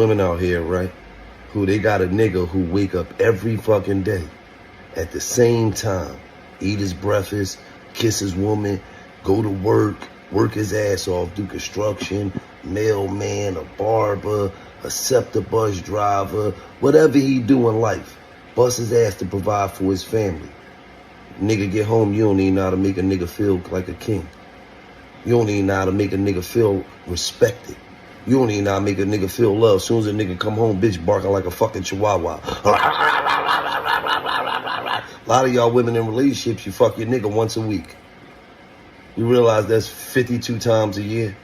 women out here, right? Who they got a nigga who wake up every fucking day at the same time, eat his breakfast, kiss his woman, go to work his ass off, do construction, mailman, a barber, a SEPTA bus driver, whatever he do in life, bust his ass to provide for his family. Nigga get home, you don't even know how to make a nigga feel like a king. You don't even know how to make a nigga feel respected. You don't even know how to make a nigga feel love. As soon as a nigga come home, bitch barking like a fucking chihuahua. A lot of y'all women in relationships, you fuck your nigga once a week. You realize that's 52 times a year?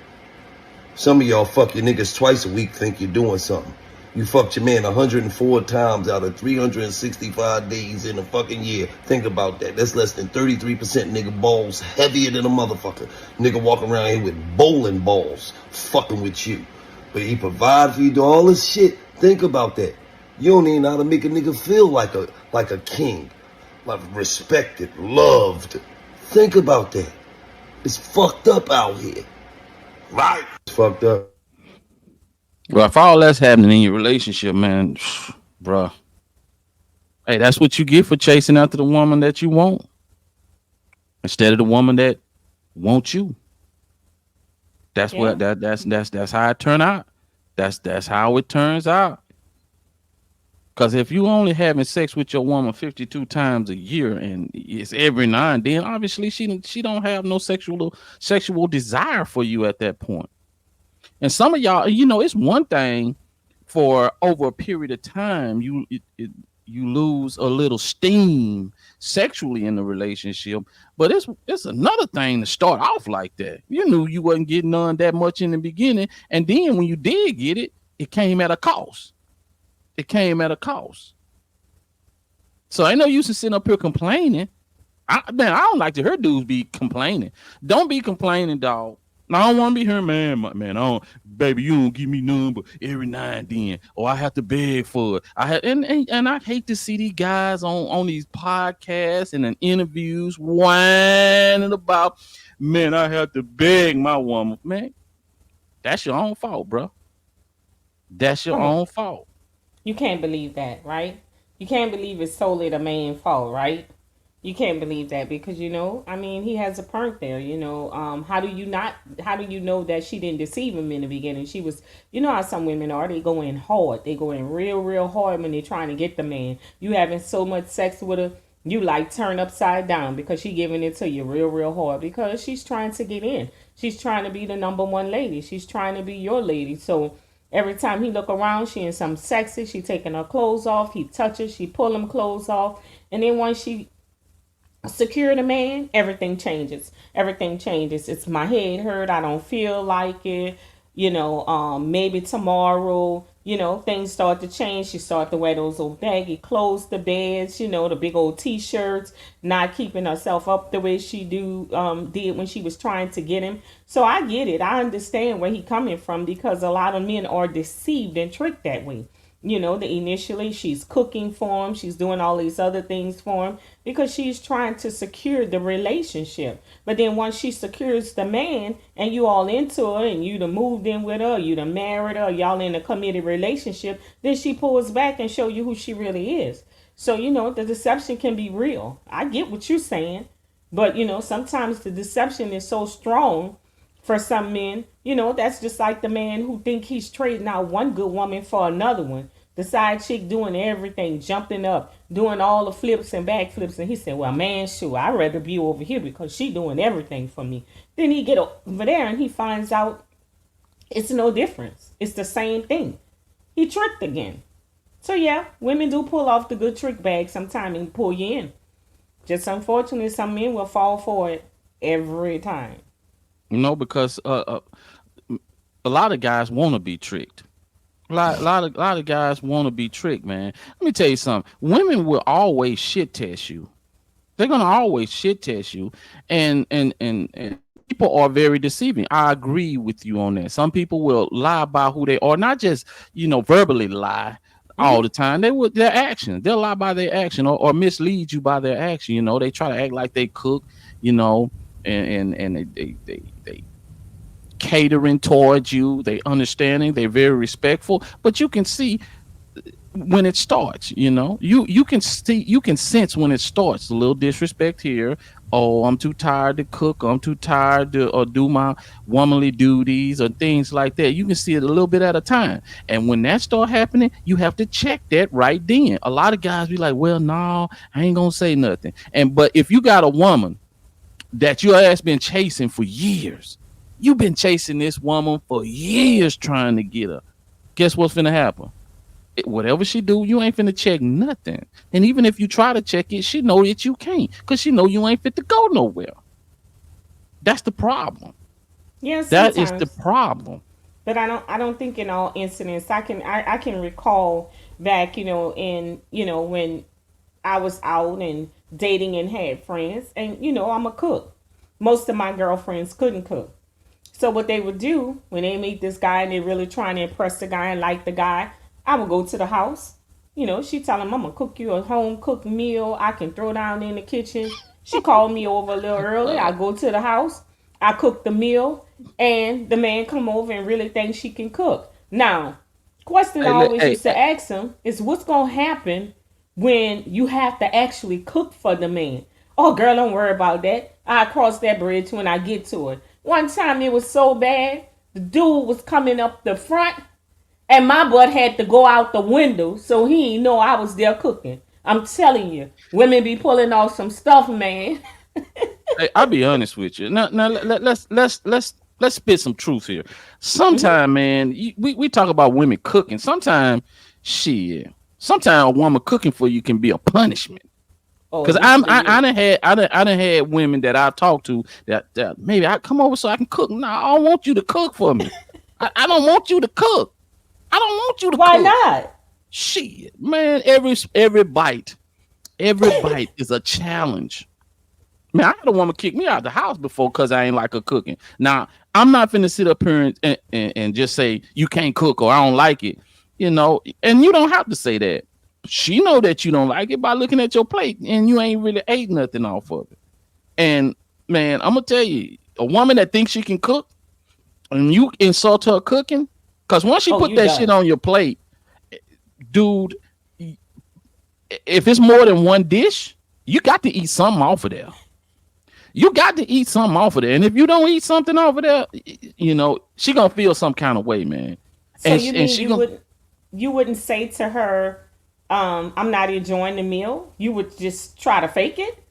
Some of y'all fuck your niggas twice a week, think you're doing something. You fucked your man 104 times out of 365 days in a fucking year. Think about that. That's less than 33% nigga balls heavier than a motherfucker. Nigga walking around here with bowling balls fucking with you. But he provide for you, do all this shit. Think about that. You don't even know how to make a nigga feel like a king. Like respected, loved. Think about that. It's fucked up out here. Right? It's fucked up. Well, if all that's happening in your relationship, man, bruh, hey, that's what you get for chasing after the woman that you want instead of the woman that wants you. That's what Yeah. that's how it turn out. That's how it turns out. Because if you only having sex with your woman 52 times a year and it's every now and then, obviously she don't have no sexual desire for you at that point. And some of y'all, it's one thing for over a period of time you lose a little steam sexually in the relationship, but it's another thing to start off like that. You knew you wasn't getting none that much in the beginning, and then when you did get it, it came at a cost. It came at a cost. So ain't no use in sitting up here complaining. Man, I don't like to hear dudes be complaining. Don't be complaining, dog. I don't want to be here, man. Man, I don't, baby, you don't give me none, but every now and then, or I have to beg for it. And I hate to see these guys on these podcasts and in interviews whining about, man, I have to beg my woman. Man, that's your own fault, bro. That's your Right. own fault. You can't believe that, right? You can't believe it's solely the man's fault, right? You can't believe that because I mean, he has a point there. How do you not? How do you know that she didn't deceive him in the beginning? She was, how some women are. They go in hard. They go in real, real hard when they're trying to get the man. You having so much sex with her, you like turn upside down because she giving it to you real, real hard because she's trying to get in. She's trying to be the number one lady. She's trying to be your lady. So every time he look around, she in some sexy. She taking her clothes off. He touches. She pull them clothes off. And then once she secure the man, everything changes. Everything changes. It's my head hurt. I don't feel like it. Maybe tomorrow, things start to change. She start to wear those old baggy clothes, the beds, the big old t-shirts, not keeping herself up the way she did when she was trying to get him. So I get it. I understand where he coming from because a lot of men are deceived and tricked that way. The initially she's cooking for him, she's doing all these other things for him because she's trying to secure the relationship. But then once she secures the man and you all into her and you done moved in with her, you done married her, y'all in a committed relationship, then she pulls back and show you who she really is. So the deception can be real. I get what you're saying, but sometimes the deception is so strong for some men. That's just like the man who think he's trading out one good woman for another one. The side chick doing everything, jumping up, doing all the flips and backflips. And he said, well, man, sure, I'd rather be over here because she doing everything for me. Then he get over there and he finds out it's no difference. It's the same thing. He tricked again. So yeah, women do pull off the good trick bag sometime and pull you in. Just unfortunately, some men will fall for it every time. Because a lot of guys want to be tricked. A lot of guys want to be tricked, man. Let me tell you something. Women will always shit test you. They're gonna always shit test you, and people are very deceiving. I agree with you on that. Some people will lie about who they are, not just verbally lie all Mm-hmm. the time. They would their actions. They'll lie by their action or mislead you by their action. They try to act like they cook, and they catering towards you, they understanding, they very respectful. But you can see when it starts, you can see, you can sense when it starts a little disrespect here. Oh, I'm too tired to cook, I'm too tired to or do my womanly duties or things like that. You can see it a little bit at a time, and when that start happening, you have to check that right then. A lot of guys be like, well, no, I ain't gonna say nothing. And but if you got a woman that your ass been chasing for years, you've been chasing this woman for years trying to get her, guess what's gonna happen? Whatever she do, you ain't finna check nothing. And even if you try to check it, she know that you can't, because she know you ain't fit to go nowhere. That's the problem. Yeah, That is the sometimes. problem. But I don't think in all incidents I can recall back, in when I was out and dating and had friends, and I'm a cook. Most of my girlfriends couldn't cook. So what they would do when they meet this guy and they're really trying to impress the guy and like the guy, I would go to the house. She tell him I'm gonna cook you a home cooked meal. I can throw down in the kitchen. She called me over a little early. I go to the house. I cook the meal, and the man come over and really thinks she can cook. Now, question I Hey, always hey, used to ask him is what's gonna happen when you have to actually cook for the man. Oh, girl, don't worry about that. I cross that bridge when I get to it. One time it was so bad, the dude was coming up the front, and my butt had to go out the window so he didn't know I was there cooking. I'm telling you, women be pulling off some stuff, man. hey, I'll be honest with you. Now let's spit some truth here. Hmm. Sometime, man, we talk about women cooking. Shit. Sometimes a woman cooking for you can be a punishment. Oh, Cause listen to I you. done had I done had women that I talked to that maybe I come over so I can cook. No, I don't want you to cook for me. I don't want you to cook. I don't want you to Why cook. not? Shit, man, every bite is a challenge. Man, I had a woman kick me out of the house before because I ain't like her cooking. Now, I'm not finna sit up here and just say you can't cook or I don't like it, and you don't have to say that. She know that you don't like it by looking at your plate and you ain't really ate nothing off of it. And man, I'm gonna tell you, a woman that thinks she can cook and you insult her cooking, because once she Oh, put you that shit done. on your plate, dude, if it's more than one dish, you got to eat something off of there. You got to eat something off of there. And if you don't eat something off of there, she gonna feel some kind of way, man. So And you and mean she gonna, you wouldn't say to her, I'm not enjoying the meal? You would just try to fake it?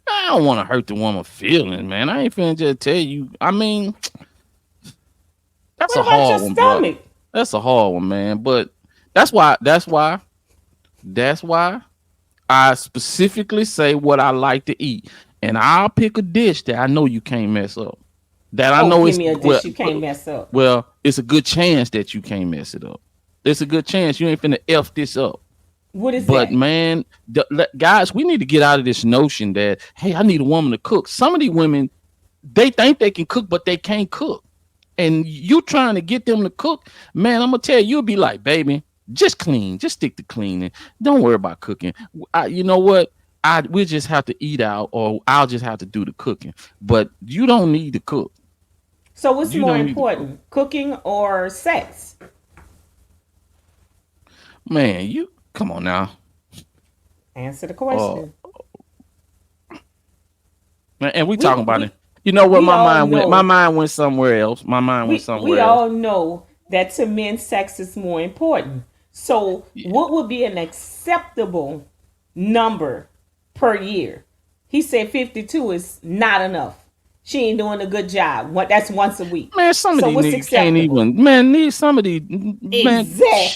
I don't want to hurt the woman feelings, man. I ain't finna just tell you. I mean, that's a What about your hard one, bro. stomach? That's a hard one, man. But that's why I specifically say what I like to eat, and I'll pick a dish that I know you can't mess up. That I Oh, know give it's me a well, dish you can't mess up. well, it's a good chance that you can't mess it up. It's a good chance you ain't finna f this up. What is But that? man, guys, we need to get out of this notion that hey, I need a woman to cook. Some of these women, they think they can cook, but they can't cook. And you trying to get them to cook, man, I'm gonna tell you, you'll be like, baby, just clean, just stick to cleaning. Don't worry about cooking. You know what? We just have to eat out, or I'll just have to do the cooking. But you don't need to cook. So what's You more don't need to cook, important, cooking or sex? man. You come on now. Answer the Uh, question. and we We talking about it. we You know what? we My all mind went. My know mind went somewhere else. My mind went we somewhere else. all know that to men sex is more important. So Yeah. what would be an acceptable number per year? He said 52 is not enough. She ain't doing a good job. What, that's once a week. Man, some of So these what's niggas can't acceptable? even. Man, these some of these man,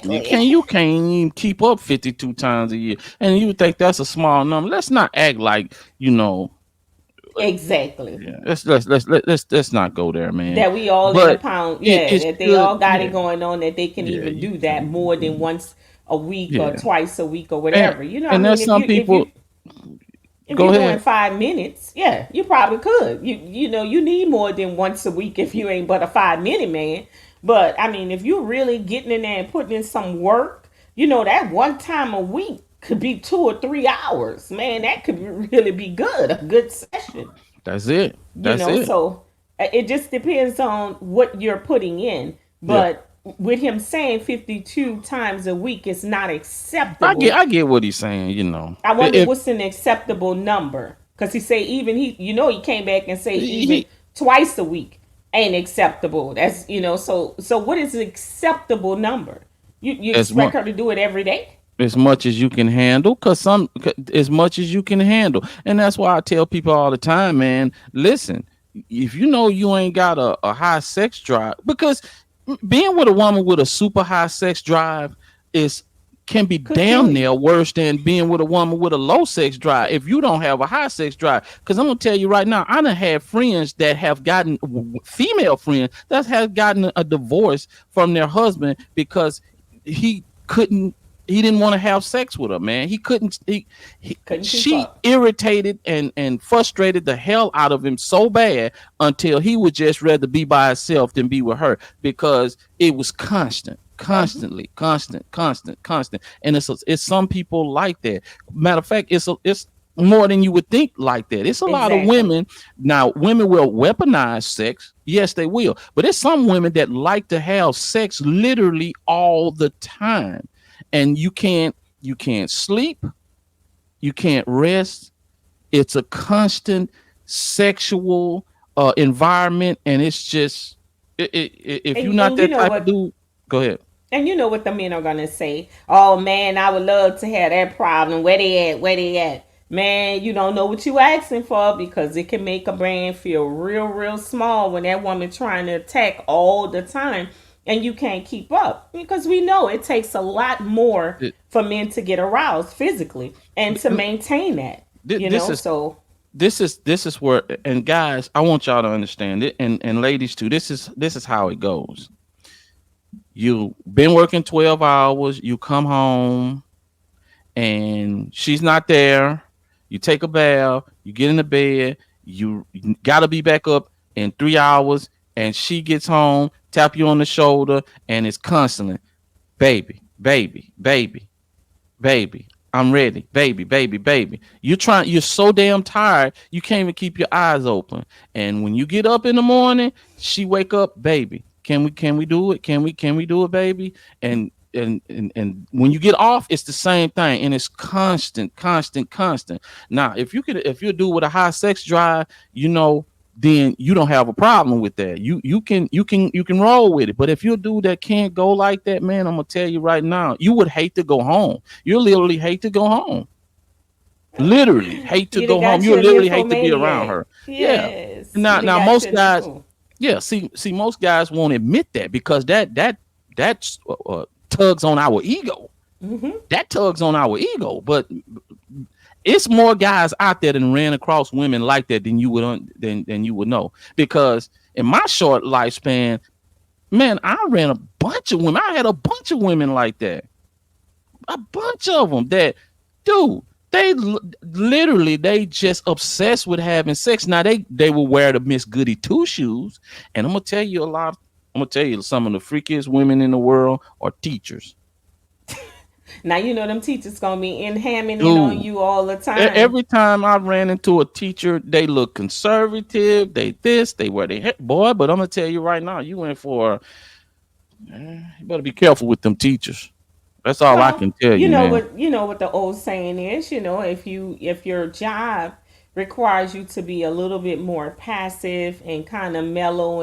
you Exactly. can't. You can't even keep up 52 times a year, and you think that's a small number. Let's not act like you know. Exactly. Yeah, let's not go there, man. That we all in a But pound. it Yeah, it that they should. all got it Yeah, going on, that they can yeah, even do that more than once a week or yeah. twice a week or And whatever. I and mean, there's if some you if people. you if Go you're doing ahead. 5 minutes, yeah, you probably could. You need more than once a week if you ain't but a 5 minute man. But I mean, if you're really getting in there and putting in some work, that one time a week could be 2 or 3 hours. Man, that could really be good, a good session. That's it. That's it. So It just depends on what you're putting in. Yeah. But with him saying 52 times a week is not I get acceptable. I get what he's saying, you know. I wonder If what's an acceptable number. Because he say even he came back and say even he twice a week ain't acceptable. That's so what is an acceptable number? You as expect much her to do it every day? as much as you can handle, as much as you can handle. And that's why I tell people all the time, man, listen, if you know you ain't got a high sex drive, because being with a woman with a super high sex drive is can be Could kill damn you. near worse than being with a woman with a low sex drive if you don't have a high sex drive. Because I'm gonna tell you right now, I done had friends that have gotten female friends that have gotten a divorce from their husband because he couldn't he didn't want to have sex with her, man. He couldn't Couldn't keep she up. irritated and frustrated the hell out of him so bad until he would just rather be by himself than be with her because it was constant. And it's some people like that. Matter of fact, it's more than you would think like that. It's a lot of Exactly. women. Now, women will weaponize sex. Yes, they will. But it's some women that like to have sex literally all the time. And you can't sleep, you can't rest. It's a constant sexual environment, and it's just if you're not And you that know type of what? dude, go ahead. And you know what the men are gonna say? Oh man, I would love to have that problem. Where they at? Where they at? Man, you don't know what you asking for because it can make a man feel real, real small when that woman trying to attack all the time and you can't keep up. Because we know it takes a lot more Th- for men to get aroused physically and to maintain that. th- this is So this is where, and guys, I want y'all to understand it, and ladies too. This is how it goes. You been working 12 hours, you come home and she's not there. You take a bath, you get in the bed, you gotta be back up in 3 hours, and she gets home, tap you on the shoulder, and it's constantly, baby, baby, baby, baby. I'm ready, baby, baby, baby. You're so damn tired, you can't even keep your eyes open. And when you get up in the morning, she wake up, baby. Can we do it? Can we do it, baby? And when you get off, it's the same thing, and it's constant, constant, constant. Now, if you do with a high sex drive, then you don't have a problem with that. You can roll with it. But if you're a dude that can't go like that, man, I'm gonna tell you right now, you would hate to go home. You literally hate to go home. Literally hate to you done go home. got You you a literally hate to be around nymphomaniac. her. Yeah. Yes. You Now, done now got you most a guys, nympho. yeah. See, most guys won't admit that because that tugs on our ego. Mm-hmm. That tugs on our ego. But it's more guys out there than ran across women like that than you would know. Because in my short lifespan, man, I ran a bunch of women. I had a bunch of women like that. A bunch of them that, dude, literally they just obsessed with having sex. Now they will wear the Miss Goody Two Shoes, and I'm gonna tell you some of the freakiest women in the world are teachers. Now you know them teachers gonna be in hamming it on Dude, you all the time. every time I ran into a teacher, they look conservative. They wear their hair, boy. But I'm gonna tell you right now, you went for. You better be careful with them teachers. That's all I Well, can tell you, man. you know what the old saying is. If your job requires you to be a little bit more passive and kind of mellow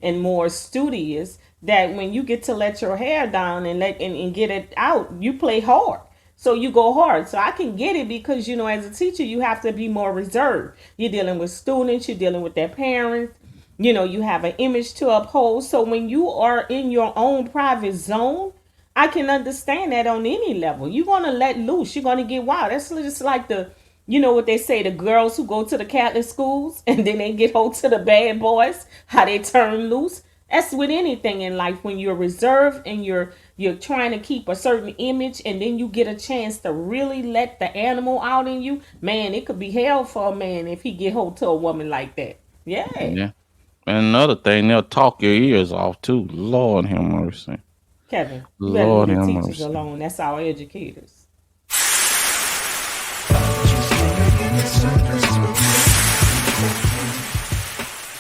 and more studious, that when you get to let your hair down and get it out, you play hard. So you go hard. So I can get it because as a teacher you have to be more reserved. You're dealing with students, you're dealing with their parents. You have an image to uphold. So when you are in your own private zone, I can understand that on any level. You're gonna let loose. You're gonna get wild. That's just like what they say, the girls who go to the Catholic schools and then they get hold to the bad boys, how they turn loose. That's with anything in life. When you're reserved and you're trying to keep a certain image, and then you get a chance to really let the animal out in you, man, it could be hell for a man if he get hold to a woman like that. Yeah, Yeah. And another thing, they'll talk your ears off too. Lord have mercy. Kevin, you better leave Lord the have teachers mercy. alone. That's our educators.